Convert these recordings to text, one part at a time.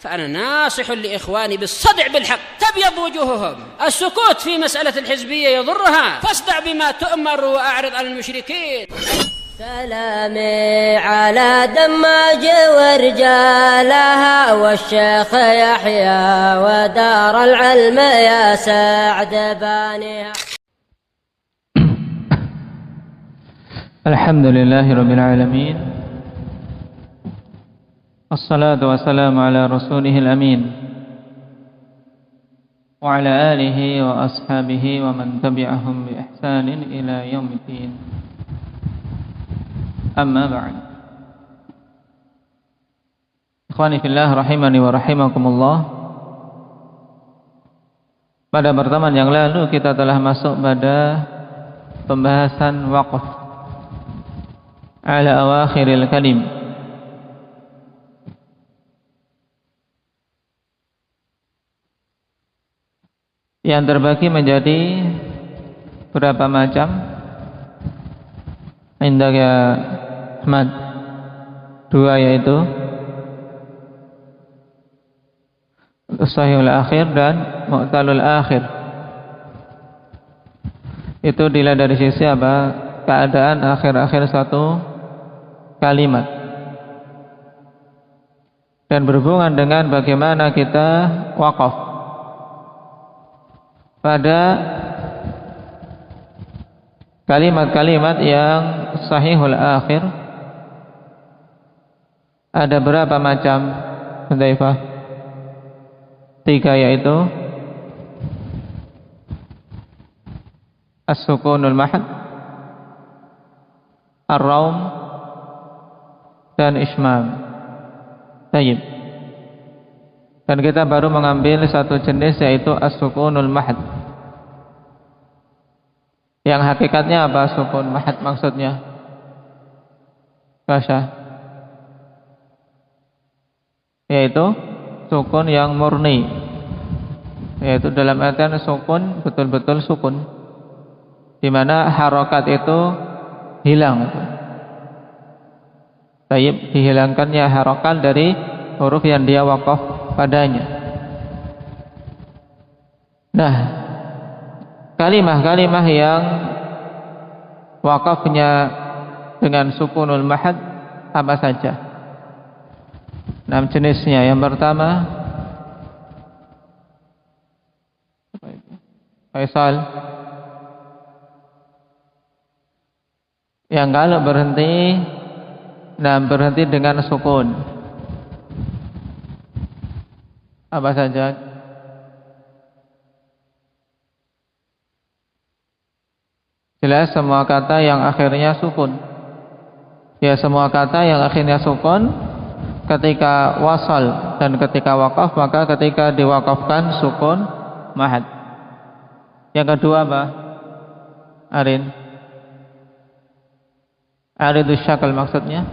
فأنا ناصح لإخواني بالصدع بالحق تبيض وجوههم. السكوت في مسألة الحزبية يضرها، فاصدع بما تؤمر وأعرض عن المشركين. سلامي على دماج ورجالها والشيخ يحيى ودار العلم يا سعد بانيها. الحمد لله رب العالمين، الصلاة والسلام على رسوله الأمين وعلى آله وأصحابه ومن تبعهم بإحسان إلى يوم الدين. Amma ba'd. Ikhwani fillah rahimani wa rahimakumullah. Pada pertemuan yang lalu kita telah masuk pada pembahasan waqf ala awakhiril kalim. Yang terbagi menjadi berapa macam? Indahnya Ahmad, dua, yaitu Sahihul Akhir dan Mu'talul Akhir. Itu dilihat dari sisi apa? Keadaan akhir-akhir satu kalimat, dan berhubungan dengan bagaimana kita wakaf pada kalimat-kalimat yang sahihul akhir. Ada berapa macam, Hudzaifah? 3, yaitu as-sukunul mahad, ar-raum, dan ismam. Tayyib. Dan kita baru mengambil satu jenis, yaitu as-sukunul mahad. Yang hakikatnya apa sukun mahad maksudnya? Kasah. Yaitu sukun yang murni, yaitu dalam artian sukun betul-betul sukun, di mana harokat itu hilang. Tayyib, dihilangkannya harokat dari huruf yang dia wakaf padanya. Nah, kalimah-kalimah yang wakafnya dengan sukunul mahad apa saja? 6 jenisnya. Yang pertama, Faisal, yang kalau berhenti, berhenti dengan sukun, apa saja? Jelas semua kata yang akhirnya sukun. Ya, semua kata yang akhirnya sukun ketika wasal dan ketika wakaf, maka ketika diwakafkan sukun mahad. Yang kedua apa? Arin, aridus syakal maksudnya?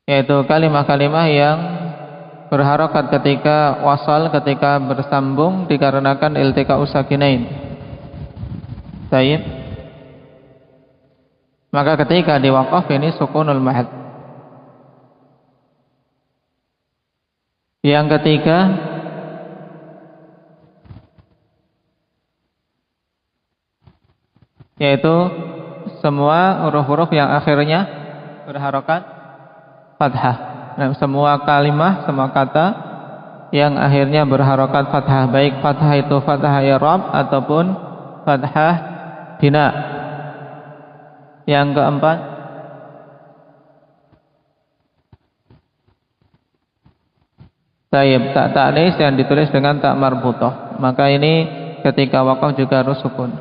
Yaitu kalimah-kalimah yang berharokat ketika wasal, ketika bersambung dikarenakan iltika usakinain. Tayyib. Maka ketika diwakaf ini sukunul mahad. Yang ketiga, yaitu semua huruf-huruf yang akhirnya berharokat fathah. Nah, semua kalimah, semua kata yang akhirnya berharokat fathah, baik fathah itu fathah i'rab ataupun fathah bina. Yang keempat, tayyib, tak ta'nis yang ditulis dengan tak marbutah. Maka ini ketika wakaf juga harus sukun.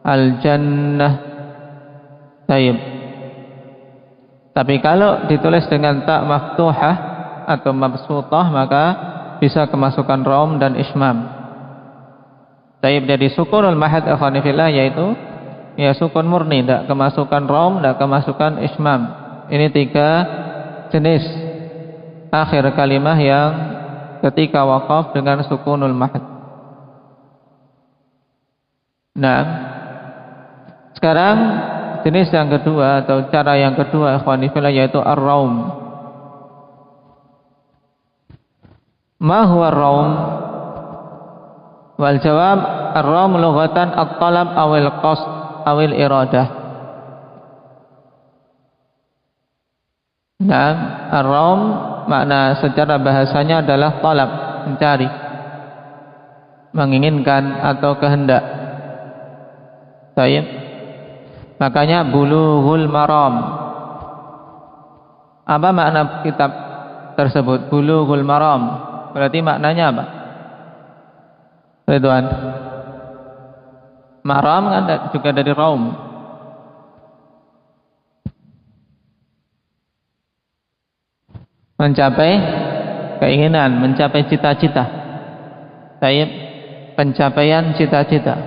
Al-jannah, tayyib. Tapi kalau ditulis dengan tak maftuhah atau mabsutah, maka bisa kemasukan raum dan ismam. Tayyib, jadi sukunul mahad akhwanifillah, yaitu ya sukun murni, tidak kemasukan raum, tidak kemasukan ismam. Ini 3 jenis akhir kalimah yang ketika wakaf dengan sukunul mahad. Nah, sekarang jenis yang kedua atau cara yang kedua ikhwani fillah yaitu ar-raum. Ma huwa ar-raum? Wal jawab ar-raum lughatan at-talab awil qasd awil iradah. Nah, ar-raum makna secara bahasanya adalah talab, mencari, menginginkan atau kehendak. Baik. Makanya bulughul maram. Apa makna kitab tersebut? Bulughul maram. Berarti maknanya apa? Ridwan. Maram kan juga dari raum. Mencapai keinginan, mencapai cita-cita. Baik, pencapaian cita-cita.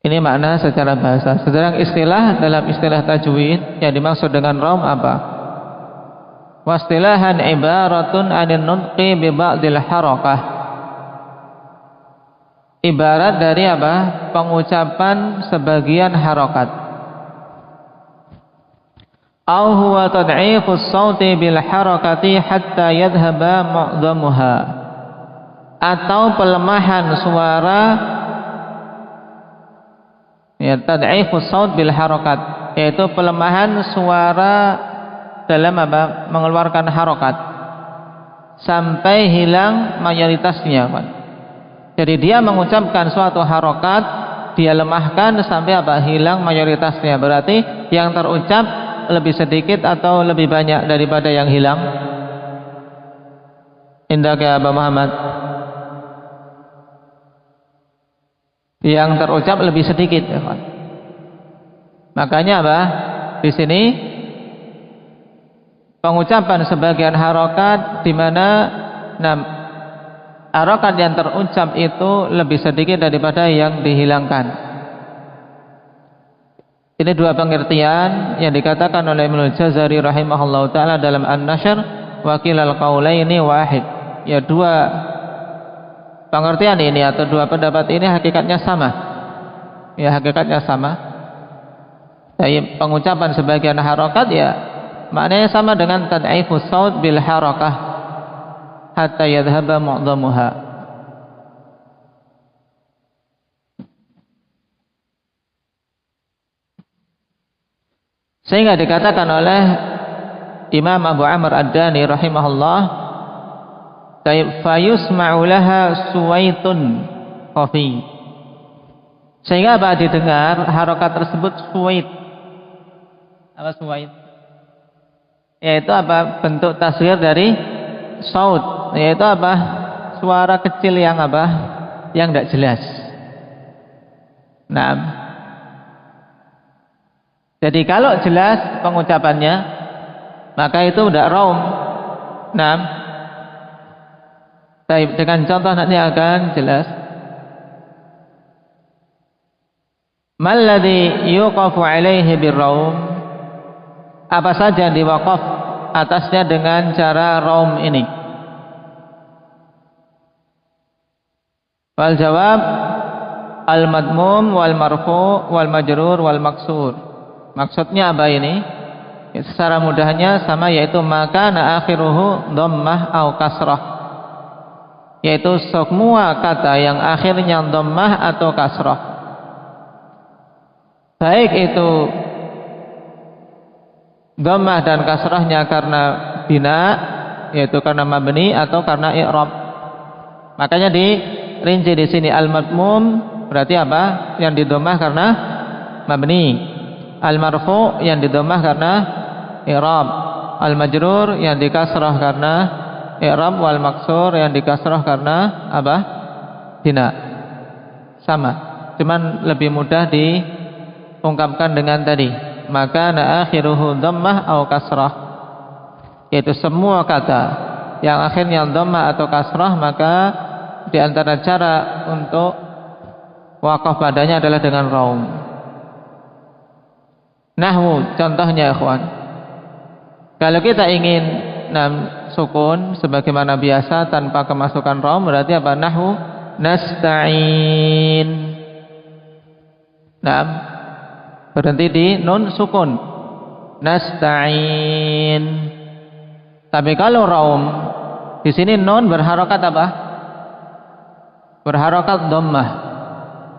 Ini makna secara bahasa. Sedangkan istilah, dalam istilah tajwid yang dimaksud dengan raum apa? Wastilahan ibaratun 'anil nutqi bi ba'dil harakah. Ibarat dari apa? Pengucapan sebagian harakat. Au huwa tad'ifus sauti bil harakati hatta yadhhaba mu'dhamuha. Atau pelemahan suara, ya, tad'ifus saut bil harakat, yaitu pelemahan suara dalam apa? Mengeluarkan harakat sampai hilang mayoritasnya. Jadi dia mengucapkan suatu harakat, dia lemahkan sampai apa? Hilang mayoritasnya. Berarti yang terucap lebih sedikit atau lebih banyak daripada yang hilang? Indah ke Abu Muhammad? Yang terucap lebih sedikit, ya kan? Makanya apa? Di sini pengucapan sebagian harokat, di mana harokat yang terucap itu lebih sedikit daripada yang dihilangkan. Ini dua pengertian yang dikatakan oleh Ibnu Jazari rahimahullah taala dalam An-Nashr, wa kilal qaulaini wahid. Ya, dua pengertian ini atau dua pendapat ini hakikatnya sama. Ya, hakikatnya sama. Jadi pengucapan sebagian harokat ya maknanya sama dengan tad'ifus saut bil harakah hatta yadhhaba mu'dhamuha. Sehingga dikatakan oleh Imam Abu Amr Ad-Dani rahimahullah, fayusma'u laha suwaitun khafi. Sehingga apa? Didengar harokat tersebut suwait. Apa suwait? Yaitu apa? Bentuk tasghir dari saut. Yaitu apa? Suara kecil yang apa? Yang tidak jelas. Nah, jadi kalau jelas pengucapannya, maka itu tidak raum. Nah, dengan contoh nanti akan jelas. Malladhi yuqafu alaihi birraum. Apa saja yang diwaqaf atasnya dengan cara raum ini? Wal jawab al-madmum wal marfu wal majrur wal maksur. Maksudnya apa ini? Ya, secara mudahnya sama, yaitu maka akhiruhu dhammah au kasrah. Yaitu semua kata yang akhirnya dhammah atau kasrah. Baik itu dhammah dan kasrahnya karena bina, yaitu karena mabni atau karena i'rab. Makanya dirinci di sini al-madmum berarti apa? Yang didhammah karena mabni. Al-marfu yang didhammah karena i'rab. Al-majrur yang dikasrah karena i'rab, wal maksur yang dikasrah karena apa? Bina. Sama. Cuman lebih mudah diungkapkan dengan tadi. Maka akhiruhu dhammah au kasrah. Yaitu semua kata yang akhirnya dhammah atau kasrah, maka di antara cara untuk waqaf padanya adalah dengan raum. Nahwu contohnya ikhwan. Kalau kita ingin sukun sebagaimana biasa tanpa kemasukan raum, berarti apa? Nahwu nasta'in. Naam, berhenti di nun sukun. Nasta'in. Tapi kalau raum, di sini nun berharokat apa? Berharokat dhammah.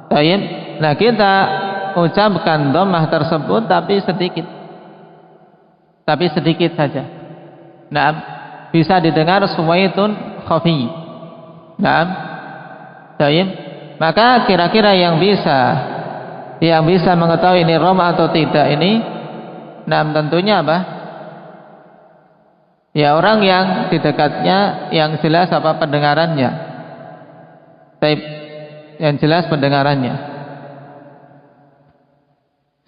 Baik. Nah, kita ucapkan dhammah tersebut tapi sedikit. Tapi sedikit saja. Nah, bisa didengar suwaitun khafi. Nah, baik. Maka kira-kira yang bisa mengetahui ini rom atau tidak ini, nah tentunya apa? Ya orang yang di dekatnya, yang jelas apa pendengarannya. Baik, yang jelas pendengarannya.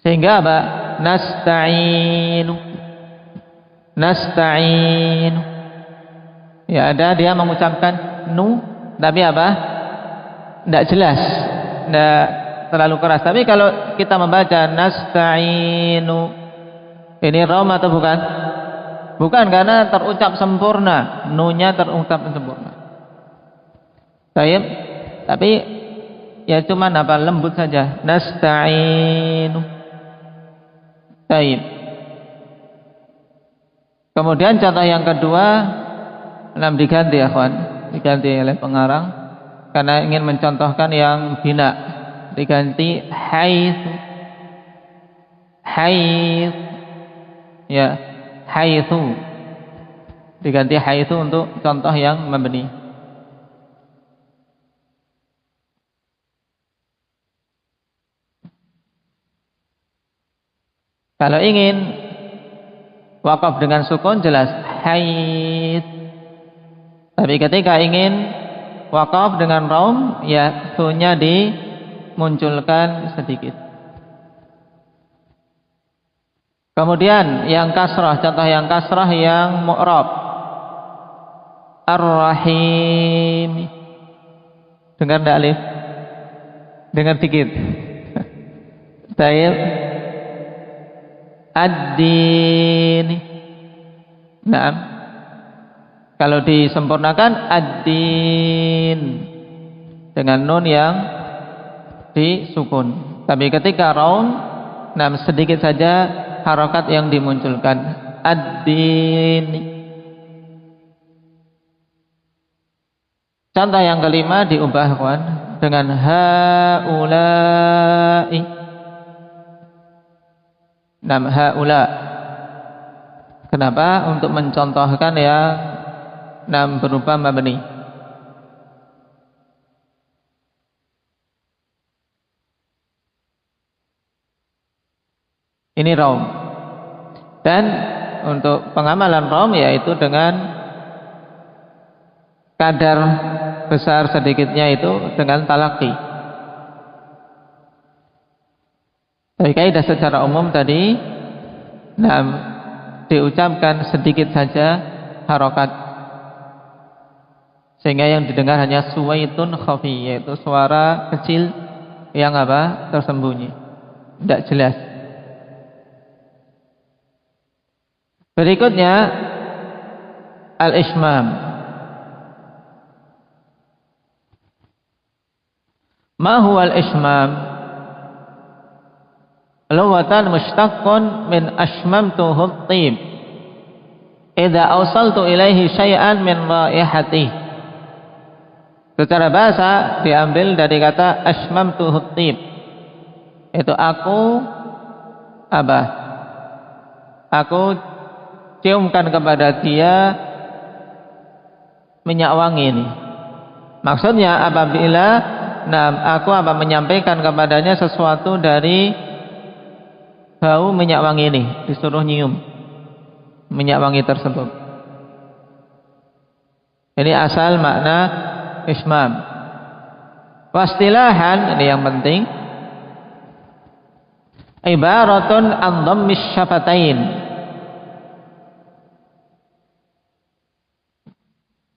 Sehingga apa? Nasta'in. Ya ada dia mengucapkan nu, tapi apa? Tidak jelas, tidak terlalu keras. Tapi kalau kita membaca nasta'inu, ini rom atau bukan? Bukan, karena terucap sempurna, nunya terucap sempurna. Baik, tapi ya cuman apa lembut saja. Nasta'inu. Baik. Kemudian contoh yang kedua, diganti ya kawan, diganti oleh pengarang karena ingin mencontohkan yang bina, diganti haitsu. Ya, haitsu. Diganti haitsu untuk contoh yang mabni. Kalau ingin waqaf dengan sukun jelas hait. Tapi ketika ingin waqaf dengan raum, ya sunya dimunculkan sedikit. Kemudian yang kasrah, contoh yang kasrah yang mu'rab. Ar-Rahim. Dengar enggak alif? Dengar dikit. Baik. Ad-din. Nah, kalau disempurnakan ad-din dengan nun yang disukun. Tapi ketika raum, nah sedikit saja harokat yang dimunculkan. Ad-din. Contoh yang kelima diubah kawan dengan haula'i. Nam haula. Kenapa? Untuk mencontohkan yang nam berupa mabni. Ini raum. Dan untuk pengamalan raum yaitu dengan kadar besar sedikitnya itu dengan talaqi. Tapi kaidah secara umum tadi, nah, diucapkan sedikit saja harokat, sehingga yang didengar hanya suwaitun khafi, yaitu suara kecil yang apa? Tersembunyi, tidak jelas. Berikutnya al-ishmam. Ma huwa al-ishmam? Lughatan mushtaqqun min ashmamtuhu at-tib. Idza awsaltu ilaihi syai'an min raihatihi. Secara bahasa diambil dari kata ashmamtuhu at-tib. Itu aku apa? Aku ciumkan kepada dia minyak wangi ini. Maksudnya apabila aku menyampaikan kepadanya sesuatu dari bau minyak wangi ini, disuruh nyium minyak wangi tersebut. Ini asal makna ismam. Wastilahan, ini yang penting, ibaratun an dhammis syafatain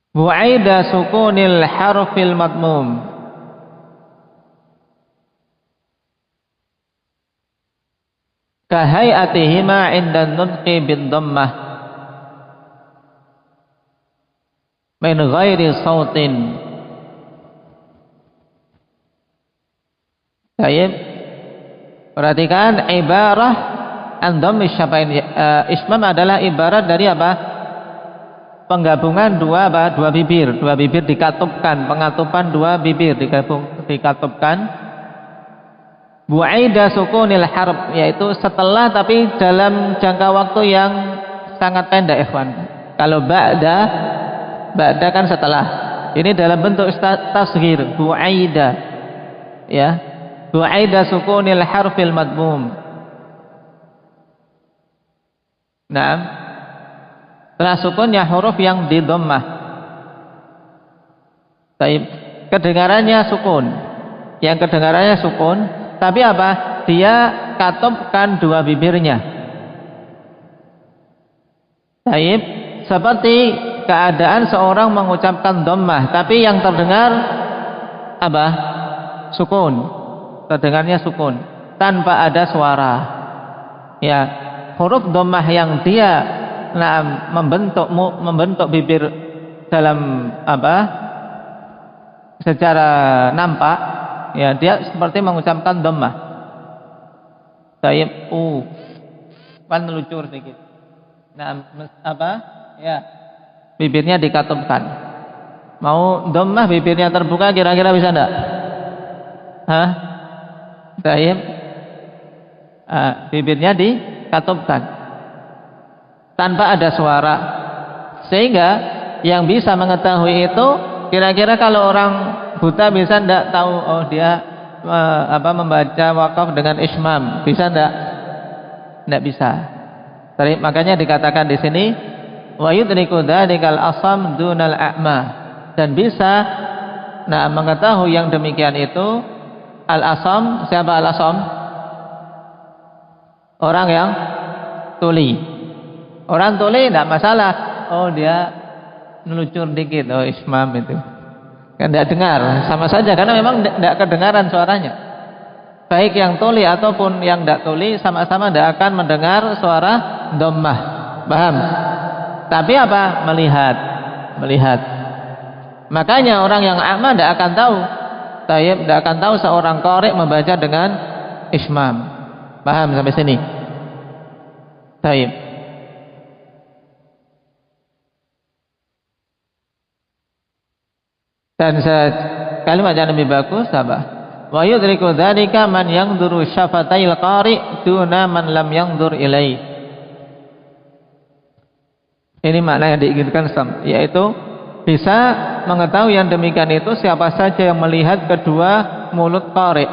bu'aida sukunil harfil madmum kahayatihima inda nutqi bid-dhammah min ghairi sautin. Baik. Perhatikan ibarah an dhammi syafain. Ismam adalah ibarat dari apa? Penggabungan dua bibir. Dua bibir dikatupkan, pengatupan dua bibir dikatupkan. Bu'aida sukunil harf, yaitu setelah tapi dalam jangka waktu yang sangat pendek, ikhwan. Kalau ba'da kan setelah. Ini dalam bentuk tasghir, bu'aida. Ya. Bu'aida sukunil harfil madmum. Nah, setelah sukunnya huruf yang di dhammah. Baik, kedengarannya sukun. Yang kedengarannya sukun, tapi apa? Dia katupkan dua bibirnya. Baik, seperti keadaan seorang mengucapkan dhammah, tapi yang terdengar apa? Sukun. Terdengarnya sukun tanpa ada suara. Ya, huruf dhammah yang dia membentuk bibir dalam apa? Secara nampak, ya dia seperti mengucapkan dhammah. Taib kan melucur sedikit. Nah, apa? Ya. Bibirnya dikatupkan. Mau dhammah bibirnya terbuka kira-kira bisa enggak? Hah? Taib. Bibirnya dikatupkan tanpa ada suara. Sehingga yang bisa mengetahui itu kira-kira kalau orang buta bisa ndak tahu dia membaca wakaf dengan ismam, bisa ndak? Ndak bisa. Jadi makanya dikatakan di sini wa yudriku dzalikal asam dunal a'ma, dan bisa mengetahui yang demikian itu al asam. Siapa al asam? Orang yang tuli. Orang tuli ndak masalah. Dia melucur dikit, ismam itu. Kan tidak dengar, sama saja karena memang tidak kedengaran suaranya. Baik yang tuli ataupun yang tidak tuli sama-sama tidak akan mendengar suara dhammah. Paham? Tapi apa? Melihat. Makanya orang yang a'ma tidak akan tahu. Tidak akan tahu seorang qari membaca dengan ismam. Paham sampai sini? Taib. Dan kalimat yang lebih bagus apa? Wa yudriku dzalika man yanzuru syafatayil qari duna man lam yanzur ilai. Ini makna yang diinginkan yaitu bisa mengetahui yang demikian itu siapa saja yang melihat kedua mulut qari.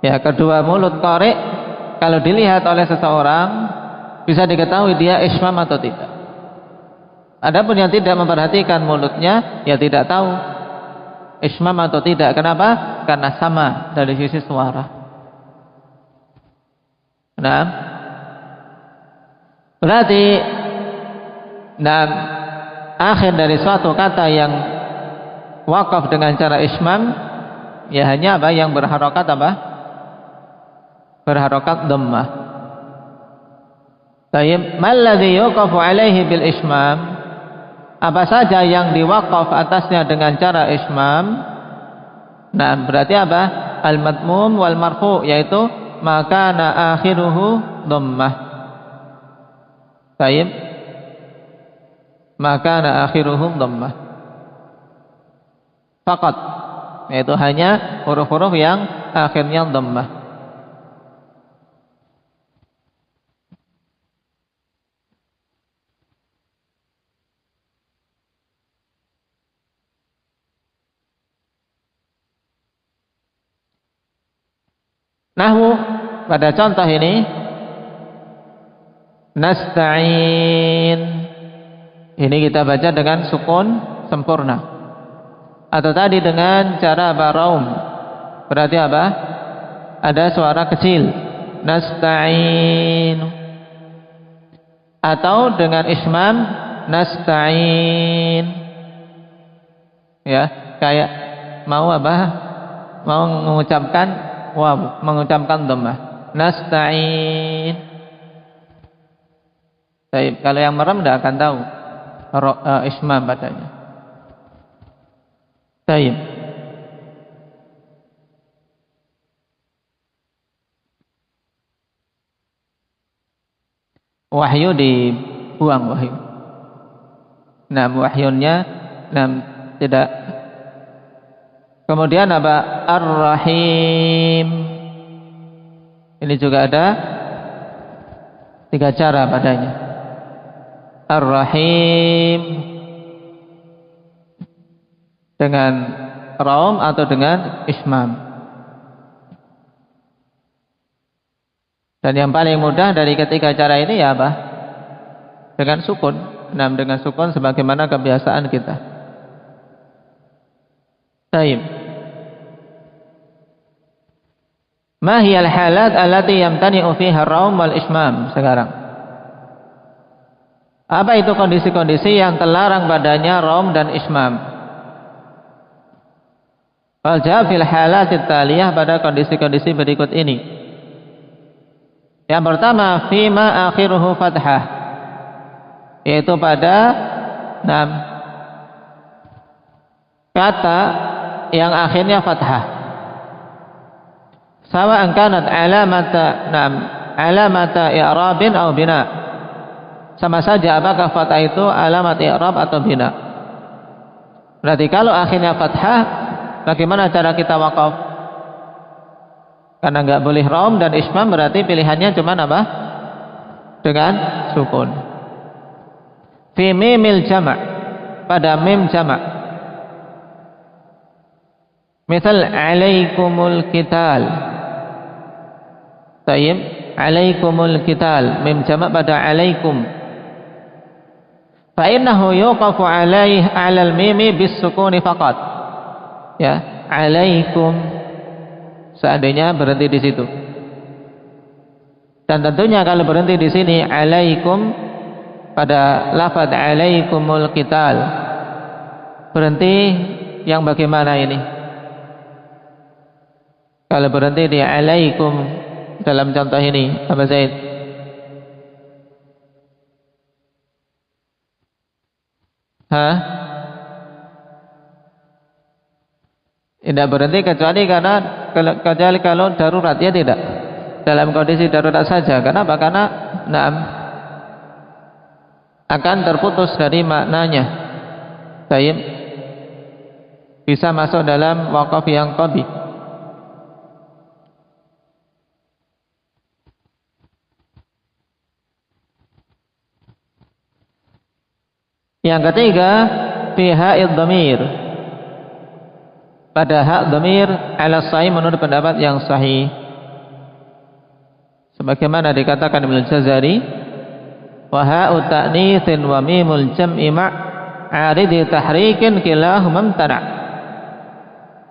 Ya, kedua mulut qari kalau dilihat oleh seseorang bisa diketahui dia ismam atau tidak. Adapun yang tidak memperhatikan mulutnya, ya tidak tahu ismam atau tidak. Kenapa? Karena sama dari sisi suara. Nah, berarti akhir dari suatu kata yang wakaf dengan cara ismam, ya hanya apa? Yang berharokat apa? Berharokat dhammah. Tayyib, malladzi yuqafu alaihi bil ismam. Apa saja yang diwakaf atasnya dengan cara ismam. Nah, berarti apa? Al-madmum wal marfu, yaitu makana akhiruhu dhammah. Baik. Makana akhiruhu dhammah. Faqat, yaitu hanya huruf-huruf yang akhirnya dhammah. Nahwu pada contoh ini nasta'in, ini kita baca dengan sukun sempurna, atau tadi dengan cara baraum, berarti apa? Ada suara kecil, nasta'in, atau dengan ismam nasta'in, ya kayak mau apa? Mau mengucapkan mengucapkan dhammah, nasta'in. Baik, kalau yang merem tidak akan tahu ismam padanya. Baik. wahyu dibuang wahyu. Nah, wahyunya tidak. Kemudian apa? Ar-Rahim. Ini juga ada 3 cara padanya. Ar-Rahim dengan raum atau dengan ismam. Dan yang paling mudah dari ketiga cara ini ya apa? Dengan sukun. Dengan sukun sebagaimana kebiasaan kita. Baik. Ma hiyal halat allati yamtani'u fiha ar-raum wal ismam? Sekarang, apa itu kondisi-kondisi yang terlarang padanya raum dan ismam? Wal jawab fil halatit taliyah, pada kondisi-kondisi berikut ini. Yang pertama, fima akhiruhu fathah, yaitu pada kata yang akhirnya fathah. Sawa'an kanat alamata i'rabin atau bina. Sama saja apakah fathah itu alamat i'rab atau bina. Berarti kalau akhirnya fathah, bagaimana cara kita waqaf? Karena enggak boleh raum dan ismam, berarti pilihannya cuma apa? Dengan sukun. Fi mimil jama', pada mim jama'. Misal alaikumul qital. Tayyib, alaikumul qital, mim jama' pada alaikum. Fa innahu yuqafu alaihi 'alal mimi bis sukuni faqat. Ya, alaikum, seandainya berhenti di situ. Dan tentunya kalau berhenti di sini alaikum pada lafaz alaikumul qital, berhenti yang bagaimana ini? Kalau berhenti di alaikum dalam contoh ini, apa Zaid? Tidak berhenti kecuali kalau darurat, ya tidak. Dalam kondisi darurat saja. Kenapa? Karena akan terputus dari maknanya. Baik, bisa masuk dalam waqaf yang qabih. Yang ketiga, fi ha'id dhamir, pada hak dhamir ala sahih menurut pendapat yang sahih. Sebagaimana dikatakan Ibnu Jazari, wa ha'u ta'nitsin wa mimul jam'i ma'aridi tahrikin kilahuma mumtana'.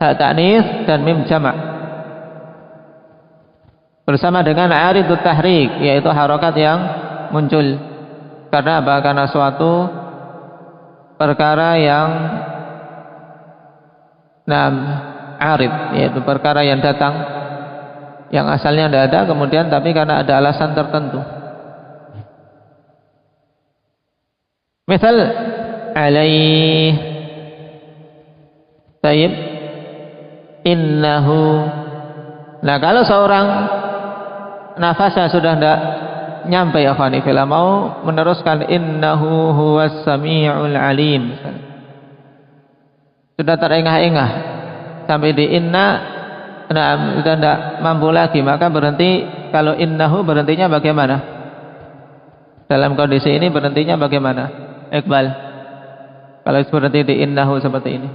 Hak ta'nits dan mim jama' bersama dengan aridu tahrik, yaitu harokat yang muncul. Karena apa? Karena suatu perkara yang arid, yaitu perkara yang datang, yang asalnya tidak ada, kemudian tapi karena ada alasan tertentu. Misal alaih, tayyib, innahu. Nah, kalau seorang nafasnya sudah tidak nyampe, ya khani fillah, mau meneruskan innahu huwas sami'ul alim, sudah terengah-engah sampai di inna, sudah tidak mampu lagi, maka berhenti. Kalau innahu berhentinya bagaimana? Dalam kondisi ini berhentinya bagaimana, Iqbal? Kalau berhenti di innahu seperti ini,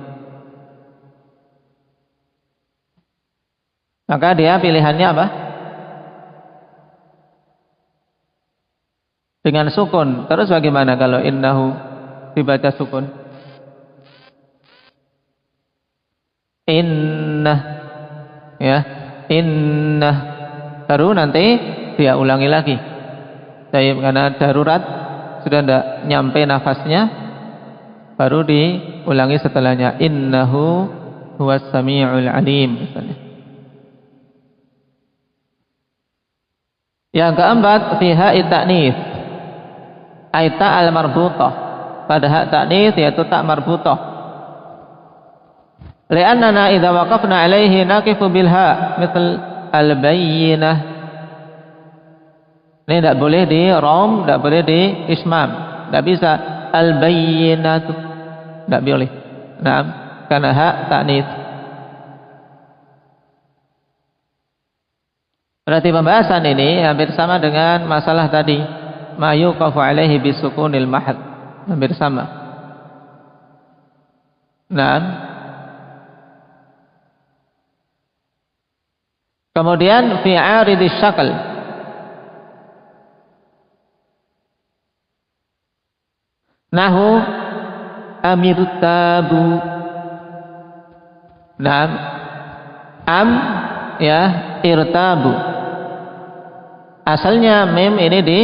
maka dia pilihannya apa? Dengan sukun. Terus bagaimana kalau innahu dibaca sukun? Inna, ya, inna. Baru nanti dia ulangi lagi. Jadi karena darurat sudah tidak nyampe nafasnya, baru diulangi setelahnya. Innahu huwas sami'ul alim, misalnya. Yang keempat, fi ha'it ta'nits, aita al-marbutah, pada hak ta'nits yaitu tak marbutah. Li'annana idza waqafna alaihi naqifu bil ha, misal al-bayyinah. Ini tidak boleh di rom, tidak boleh di ismam, tidak bisa. Al-bayyinatu, tidak boleh. Nah, karena hak ta'nits. Berarti pembahasan ini hampir sama dengan masalah tadi, ma yuqafu alaihi bisukunil mahd, hampir sama. Nah, kemudian fi 'aridis syakl, nahu amirtabu. Nah, am ya irtabu. Asalnya mim ini di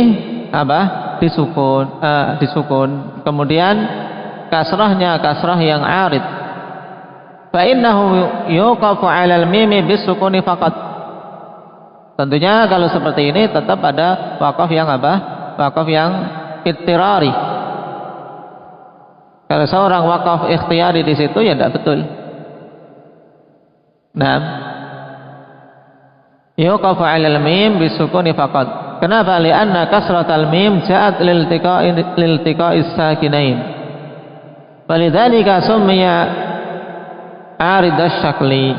apa? Disukun, disukun. Kemudian kasrahnya kasrah yang 'arid. Fa innahu yuqafu 'alal mimi bisukuni faqat. Tentunya kalau seperti ini tetap ada wakaf yang apa? Wakaf yang ittirari. Kalau seorang wakaf ikhtiyari di situ ya tidak betul. Nah, yuqafu 'alal mim bisukuni faqat. Kenapa? Li'anna kasratal mim ja'at liltiqa'is sakinain. Walidzalika summiya 'aridash syakli.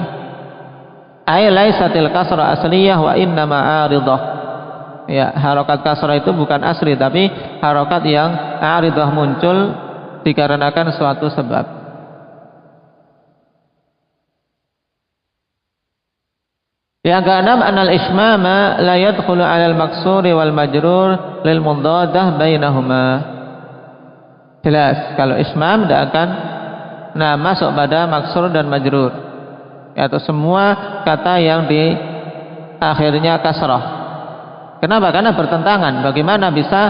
Ay laisatil kasrah asliyah wa innama 'aridah. Ya, harokat kasrah itu bukan asli tapi harokat yang 'aridah muncul dikarenakan suatu sebab. Yang keenam, anal ismama la yadkhulu 'alal maksuri wal majrur lil mudaddah bainahuma. Jelas kalau ismam tidak akan masuk pada maksur dan majrur, yaitu semua kata yang di akhirnya kasrah. Kenapa? Karena bertentangan. Bagaimana bisa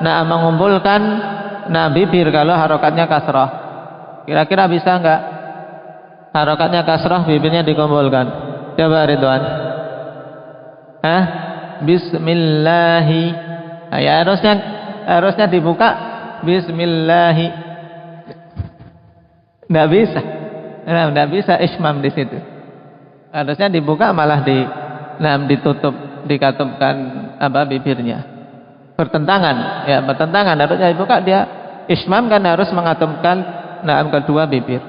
mengumpulkan bibir kalau harokatnya kasrah? Kira-kira bisa enggak? Harokatnya kasrah, bibirnya dikumpulkan. Coba Ridwan. Bismillahi. Ya harusnya dibuka Bismillahi. Enggak bisa. Enggak bisa ismam di situ. Harusnya dibuka malah ditutup, dikatupkan bibirnya. Bertentangan, ya bertentangan. Harusnya dibuka, dia ismam kan harus mengatupkan kedua bibir.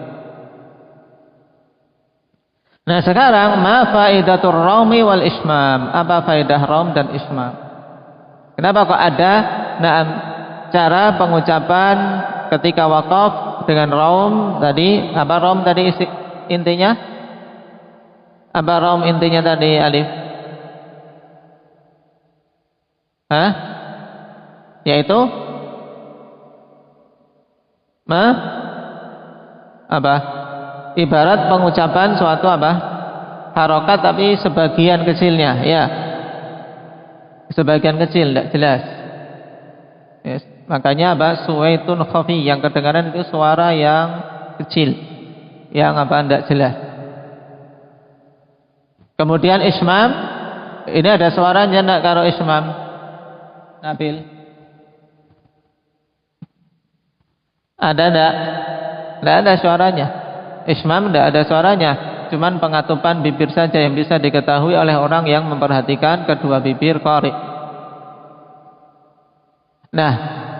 Nah sekarang ma faidatur raumi wal ismam, apa faidah raum dan ismam? Kenapa kok ada cara pengucapan ketika waqaf dengan raum tadi? Apa raum tadi intinya? Apa raum intinya tadi Alif? Yaitu apa? Ibarat pengucapan suatu harokat tapi sebagian kecilnya, ya. Sebagian kecil tidak jelas. Yes. Makanya suwaitun khafi, yang kedengaran itu suara yang kecil, yang tidak jelas. Kemudian ismam, ini ada suaranya enggak karo ismam? Nabil. Ada enggak? Enggak ada suaranya. Ismam tidak ada suaranya, cuman pengatupan bibir saja yang bisa diketahui oleh orang yang memperhatikan kedua bibir qari. Nah,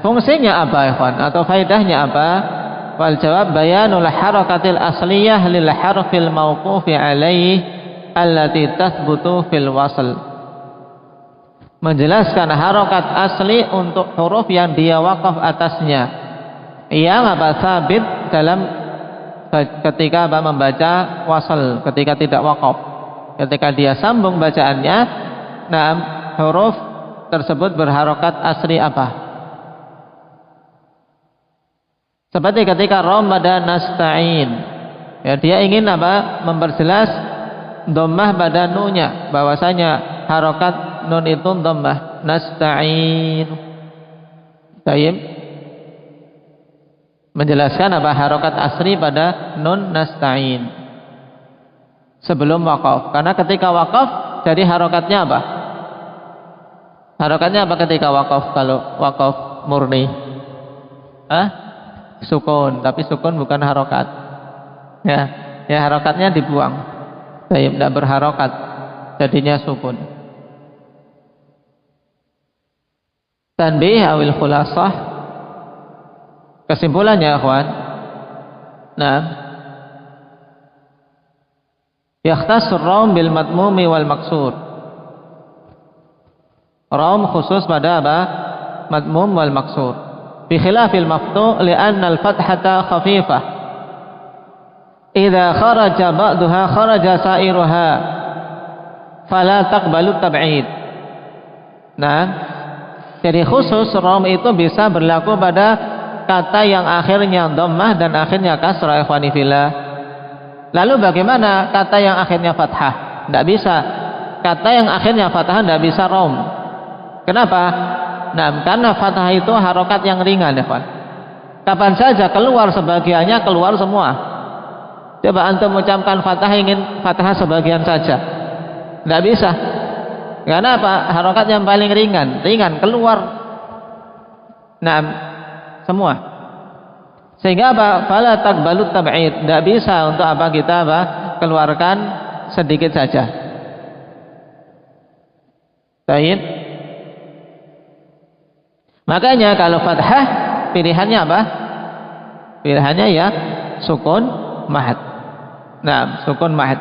fungsinya apa ikhwan? Atau faedahnya apa? Wal jawab bayanul harakatil asliyah lil harfil mauqufi alaih allati tathbutu fil wasl. Menjelaskan harokat asli untuk huruf yang dia wakaf atasnya, yang sabit dalam ketika membaca wasal, ketika tidak wakaf. Ketika dia sambung bacaannya, huruf tersebut berharokat asli apa? Seperti ketika Ramadan nasta'in, ya, dia ingin memperjelas dhammah pada nunya, bahwasanya harokat nun itu dhammah. Nasta'in. Baik. Menjelaskan harokat asri pada nun nasta'in sebelum wakaf. Karena ketika wakaf jadi harokatnya apa? Harokatnya apa ketika wakaf? Kalau wakaf murni sukun, tapi sukun bukan harokat. Ya harokatnya dibuang. Tidak berharokat, jadinya sukun. tanbih awil khulasah. Kesimpulannya ikhwan, nah, yakhtasur raum bil madmumi wal maksur. Raum khusus pada apa? Madmum wal maksur. Bi khilafil maftu' li'anna al-fathata khafifah. Idza kharaja ba'daha kharaja sa'iruha. Fala taqbalu tab'id. Nah, jadi khusus raum itu bisa berlaku pada kata yang akhirnya dhammah dan akhirnya kasrah, ikhwani fillah. Lalu bagaimana kata yang akhirnya fathah? Tidak bisa. Kata yang akhirnya fathah tidak bisa raum. Kenapa? Nah, karena fathah itu harokat yang ringan, ya Pak. Kapan saja keluar sebagiannya, keluar semua. Coba antum ucapkan fathah, ingin fathah sebagian saja, tidak bisa. Karena apa? Harokat yang paling ringan keluar. Nah, semua. Sehingga apa? Fala taqbalu tab'id. Tidak bisa untuk apa kita apa? Keluarkan sedikit saja. Baik. Makanya kalau fathah pilihannya apa? Pilihannya ya sukun mahad. Nah, sukun mahad.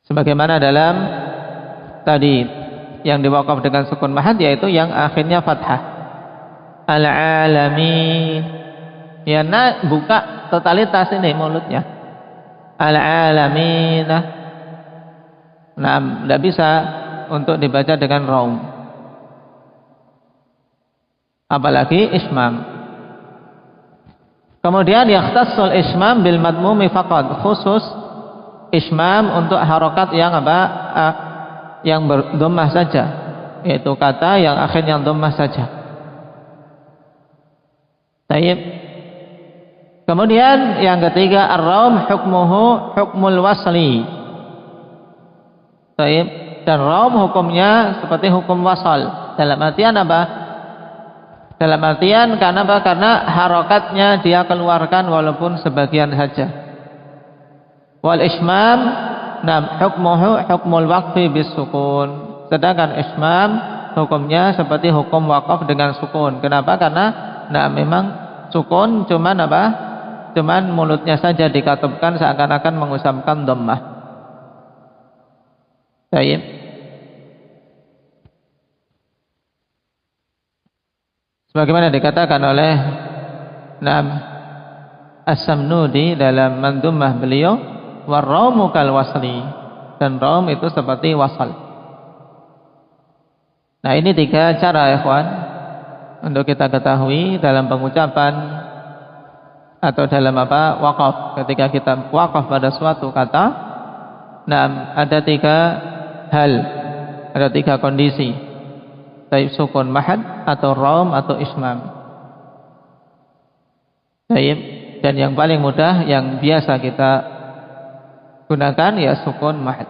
Sebagaimana dalam tadi yang diwakaf dengan sukun mahad, yaitu yang akhirnya fathah. Al-alamin. Ya, buka totalitas ini mulutnya. Al-alamin. Nah, tidak bisa untuk dibaca dengan raum. Apalagi ismam. Kemudian yakhtassul ismam bil madmumi faqad, khusus ismam untuk harokat yang apa? Yang berdhammah saja, yaitu kata yang akhirnya dhammah saja. Baik. Kemudian yang ketiga, ar-raum hukmuhu hukmul wasli. Baik. Dan raum hukumnya seperti hukum wasal. Dalam artian apa? Dalam artian karena apa? Karena harokatnya dia keluarkan walaupun sebagian saja. Wal ismam nam hukmuhu hukmul waqfi bis sukun. Sedangkan ismam hukumnya seperti hukum wakaf dengan sukun. Kenapa? Karena memang sukun cuman apa? Cuman mulutnya saja dikatubkan seakan-akan mengusapkan dhammah. Baik. Sebagaimana dikatakan oleh As-Samnudi dalam mandumah beliau, war-raumu kal wasli, dan raum itu seperti wasal. Nah, ini 3 cara, ikhwan, untuk kita ketahui dalam pengucapan atau dalam apa? Waqaf. Ketika kita waqaf pada suatu kata, ada 3 hal, ada 3 kondisi. Baik sukun mahad atau raum atau ismam. Baik. Dan yang paling mudah yang biasa kita gunakan ya sukun mahad.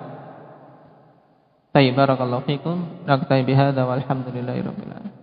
Baik, barakallahu fikum. Naktafi bihadza walhamdulillahirabbil alamin.